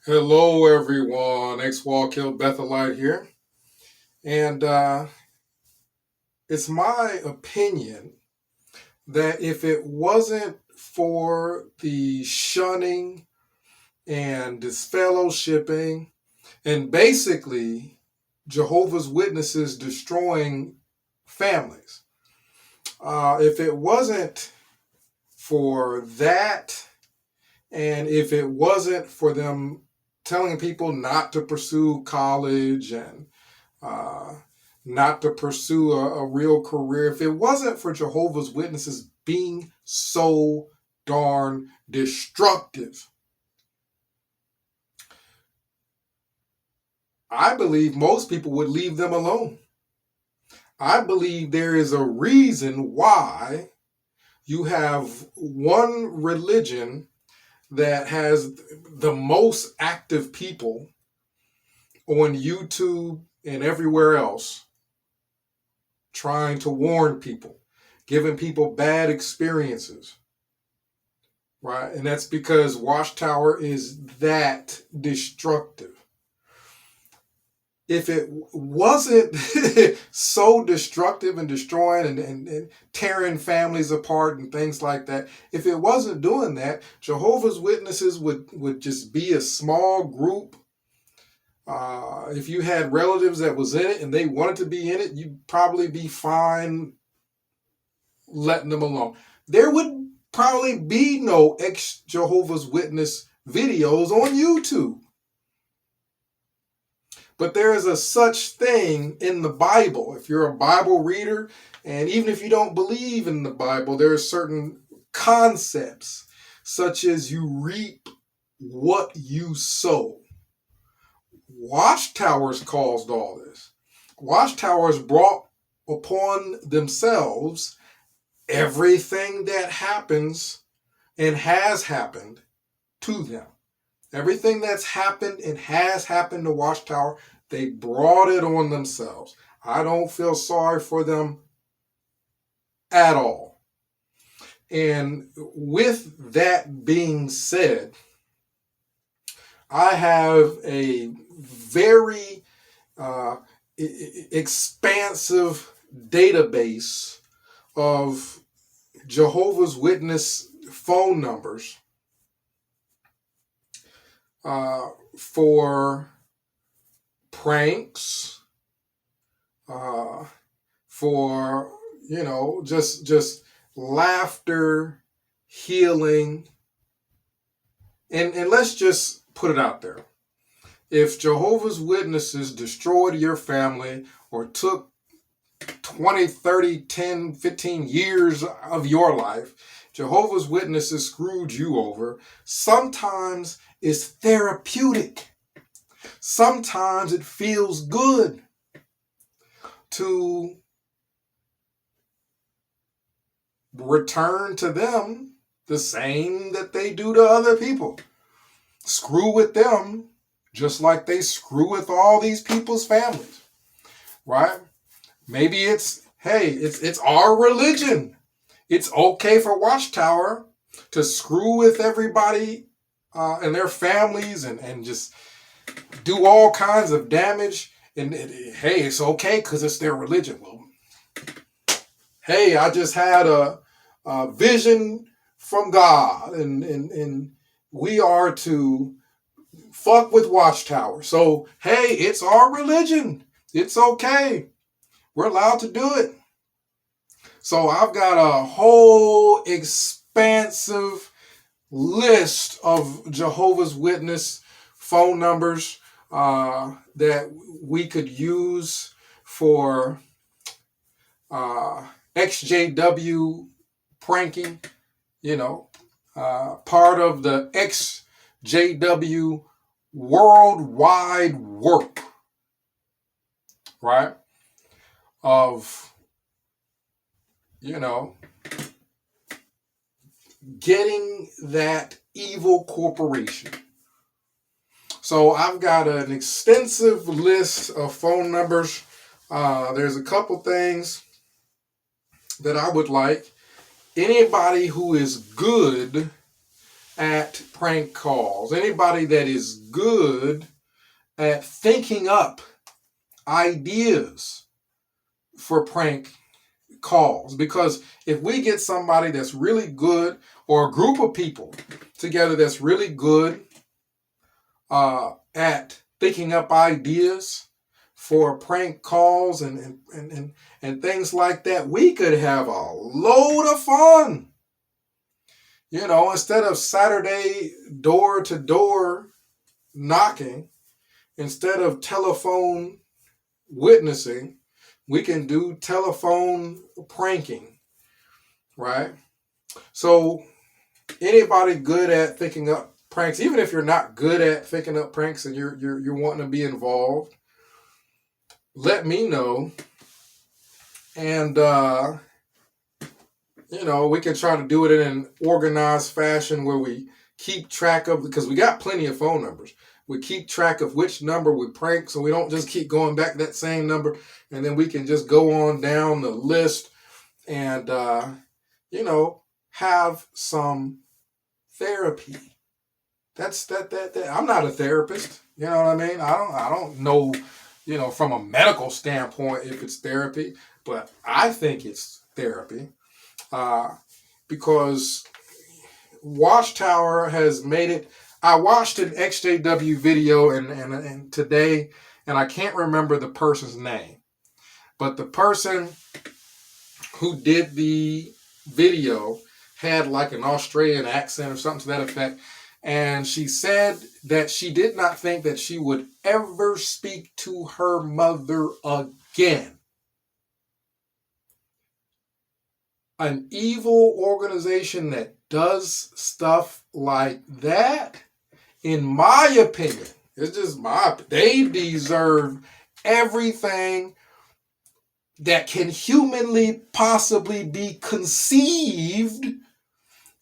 Hello, everyone. X-Wall Kill Bethelite here. And it's my opinion that if it wasn't for the shunning and disfellowshipping and basically Jehovah's Witnesses destroying families, if it wasn't for that, and if it wasn't for them telling people not to pursue college and uh, not to pursue a real career, if it wasn't for Jehovah's Witnesses being so darn destructive, I believe most people would leave them alone. I believe there is a reason why you have one religion that has the most active people on YouTube and everywhere else trying to warn people, giving people bad experiences, right? And that's because Watchtower is that destructive. If it wasn't so destructive and destroying and tearing families apart and things like that, if it wasn't doing that, Jehovah's Witnesses would just be a small group. If you had relatives that was in it and they wanted to be in it, you'd probably be fine letting them alone. There would probably be no ex-Jehovah's Witness videos on YouTube. But there is a such thing in the Bible. If you're a Bible reader, and even if you don't believe in the Bible, there are certain concepts, such as you reap what you sow. Watchtowers caused all this. Watchtowers brought upon themselves everything that happens and has happened to them. Everything that's happened and has happened to Watchtower, they brought it on themselves. I don't feel sorry for them at all. And with that being said, I have a very expansive database of Jehovah's Witness phone numbers for pranks, for just laughter, healing, and let's just put it out there. If Jehovah's Witnesses destroyed your family or took 20, 30, 10, 15 years of your life, Jehovah's Witnesses screwed you over, sometimes it's therapeutic. Sometimes it feels good to return to them the same that they do to other people. Screw with them just like they screw with all these people's families, right? Maybe it's our religion. It's okay for Watchtower to screw with everybody and their families and just do all kinds of damage. And hey, it's okay because it's their religion. Well, hey, I just had a vision from God, and we are to fuck with Watchtower. So, hey, it's our religion. It's okay. We're allowed to do it. So I've got a whole expansive list of Jehovah's Witness phone numbers that we could use for EXJW pranking, part of the EXJW worldwide work, right? Of, getting that evil corporation. So I've got an extensive list of phone numbers. There's a couple things that I would like. Anybody who is good at prank calls, anybody that is good at thinking up ideas for prank calls. Because if we get somebody that's really good, or a group of people together that's really good at thinking up ideas for prank calls and things like that, we could have a load of fun. You know, instead of Saturday door to door knocking, instead of telephone witnessing, we can do telephone pranking, right? So anybody good at thinking up pranks, even if you're not good at thinking up pranks and you're wanting to be involved, let me know. And we can try to do it in an organized fashion where we keep track of, because we got plenty of phone numbers. We keep track of which number we prank, so we don't just keep going back to that same number, and then we can just go on down the list and have some therapy. That's that. I'm not a therapist. You know what I mean? I don't know, from a medical standpoint if it's therapy, but I think it's therapy because Watchtower has made it. I watched an EXJW video and today, and I can't remember the person's name, but the person who did the video had like an Australian accent or something to that effect. And she said that she did not think that she would ever speak to her mother again. An evil organization that does stuff like that, in my opinion, it's just they deserve everything that can humanly possibly be conceived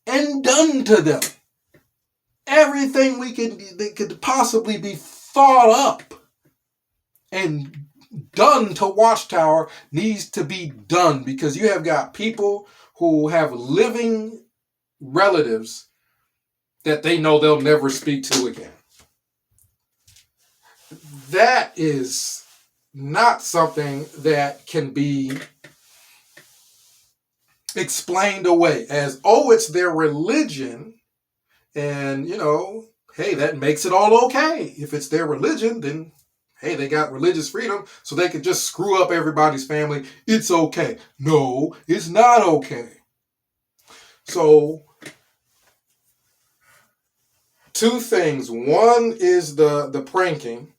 and done to them. Everything that could possibly be thought up and done to Watchtower needs to be done, because you have got people who have living relatives that they know they'll never speak to again. That is not something that can be explained away as, oh, it's their religion. And, hey, that makes it all okay. If it's their religion, then, hey, they got religious freedom, so they can just screw up everybody's family. It's okay. No, it's not okay. So, two things. One is the pranking.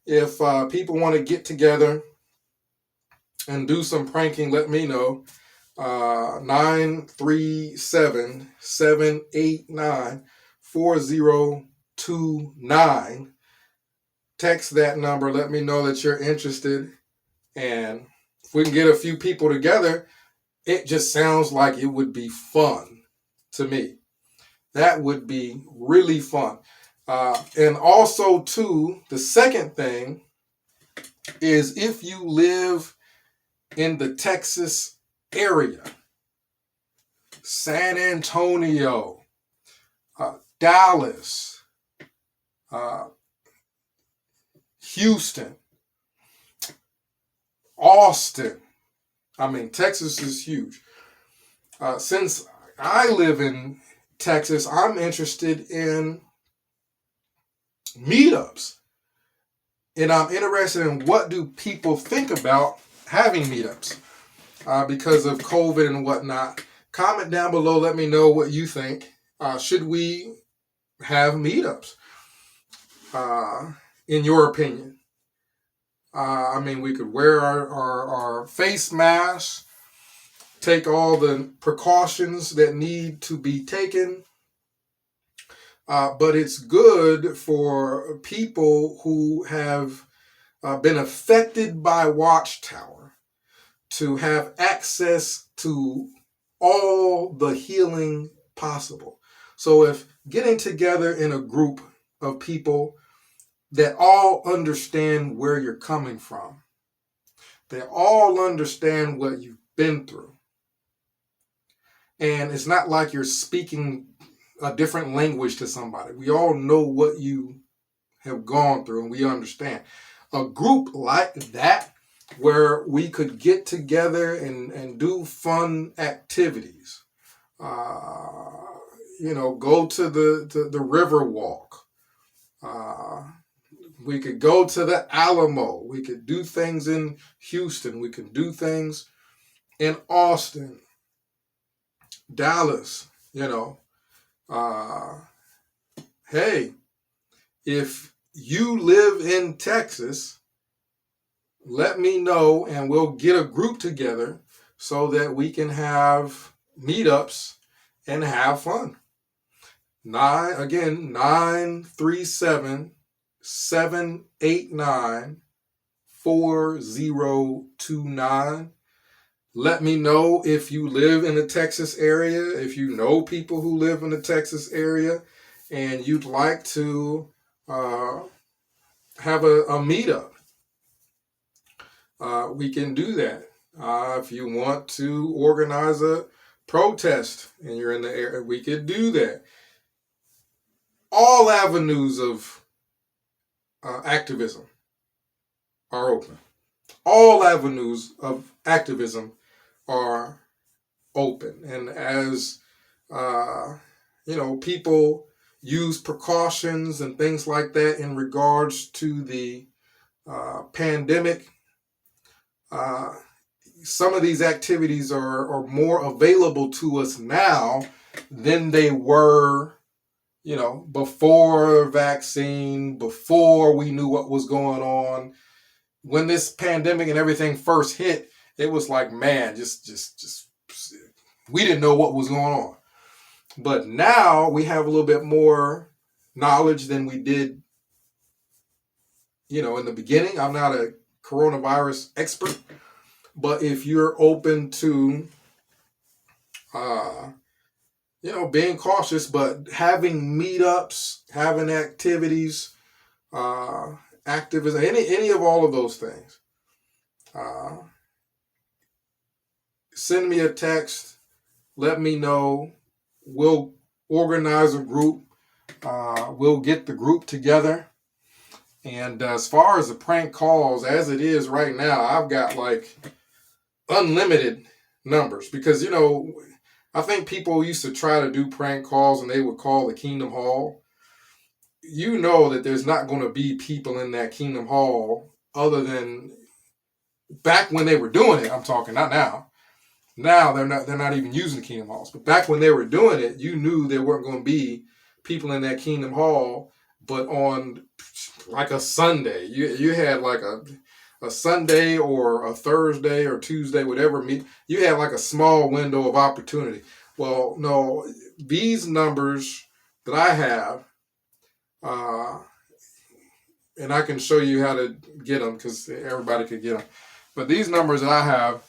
If people want to get together and do some pranking, let me know. 937-789-4029. Text that number. Let me know that you're interested. And if we can get a few people together, it just sounds like it would be fun to me. That would be really fun. And also, too, the second thing is, if you live in the Texas area, San Antonio, Dallas, Houston, Austin. I mean, Texas is huge. Since I live in Texas, I'm interested in meetups. And I'm interested in what do people think about having meetups because of COVID and whatnot. Comment down below. Let me know what you think. Should we have meetups? In your opinion? We could wear our face masks, take all the precautions that need to be taken. But it's good for people who have been affected by Watchtower to have access to all the healing possible. So if getting together in a group of people that all understand where you're coming from, they all understand what you've been through, and it's not like you're speaking a different language to somebody. We all know what you have gone through and we understand. A group like that where we could get together and do fun activities. Go to the river walk. We could go to the Alamo. We could do things in Houston. We could do things in Austin, Dallas. Hey, if you live in Texas, let me know and we'll get a group together so that we can have meetups and have fun. 937-789-4029. Let me know if you live in the Texas area, if you know people who live in the Texas area, and you'd like to have a meetup. We can do that. If you want to organize a protest and you're in the area, we could do that. All avenues of activism are open. All avenues of activism are open. And as, people use precautions and things like that in regards to the pandemic, some of these activities are more available to us now than they were, before vaccine, before we knew what was going on. When this pandemic and everything first hit, it was like, man, just we didn't know what was going on. But now we have a little bit more knowledge than we did, in the beginning. I'm not a coronavirus expert, but if you're open to, being cautious, but having meetups, having activities, activism, any of all of those things, send me a text. Let me know. We'll organize a group. We'll get the group together. And as far as the prank calls, as it is right now, I've got like unlimited numbers because, I think people used to try to do prank calls and they would call the Kingdom Hall. You know that there's not going to be people in that Kingdom Hall other than back when they were doing it. I'm talking, not now. Now they're not even using the Kingdom Halls. But back when they were doing it, you knew there weren't going to be people in that Kingdom Hall. But on like a Sunday, you had like a Sunday or a Thursday or Tuesday, whatever, you had like a small window of opportunity. Well, no, these numbers that I have, and I can show you how to get them because everybody could get them. But these numbers that I have,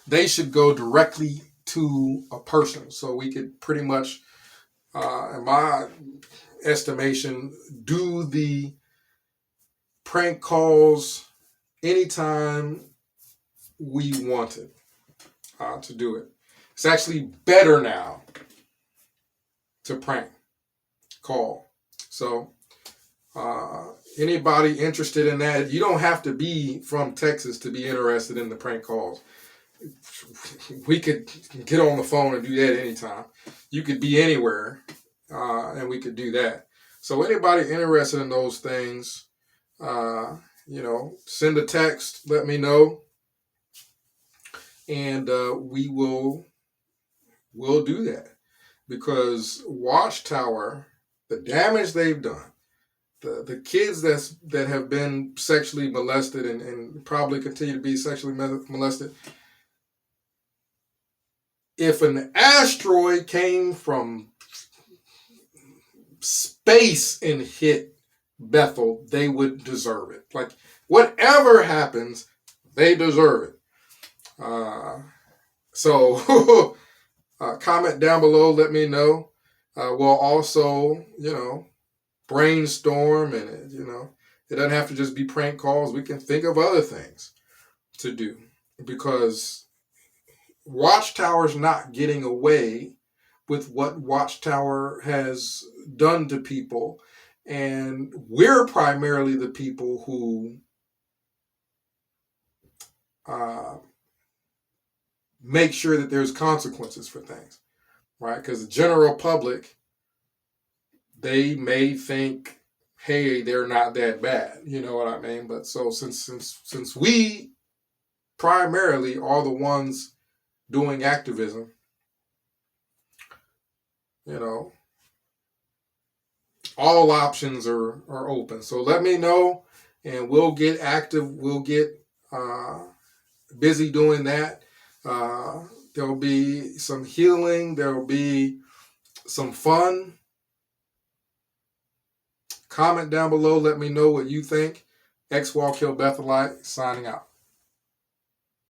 they should go directly to a person. So we could pretty much, in my estimation, do the prank calls anytime we wanted to do it. It's actually better now to prank call. So anybody interested in that, you don't have to be from Texas to be interested in the prank calls. We could get on the phone and do that anytime. You could be anywhere and we could do that. So anybody interested in those things, send a text, let me know, and we'll do that. Because Watchtower, the damage they've done, the kids that have been sexually molested and probably continue to be sexually molested, if an asteroid came from space and hit Bethel, they would deserve it. Like, whatever happens, they deserve it. So comment down below, let me know. We'll also, brainstorm, and it doesn't have to just be prank calls. We can think of other things to do, because Watchtower's not getting away with what Watchtower has done to people. And we're primarily the people who make sure that there's consequences for things, right? Because the general public, they may think, hey, they're not that bad. You know what I mean? But so since we primarily are the ones doing activism, you know, all options are open. So let me know, and we'll get active. We'll get busy doing that. There'll be some healing. There'll be some fun. Comment down below. Let me know what you think. X Walk Hill Bethelite signing out.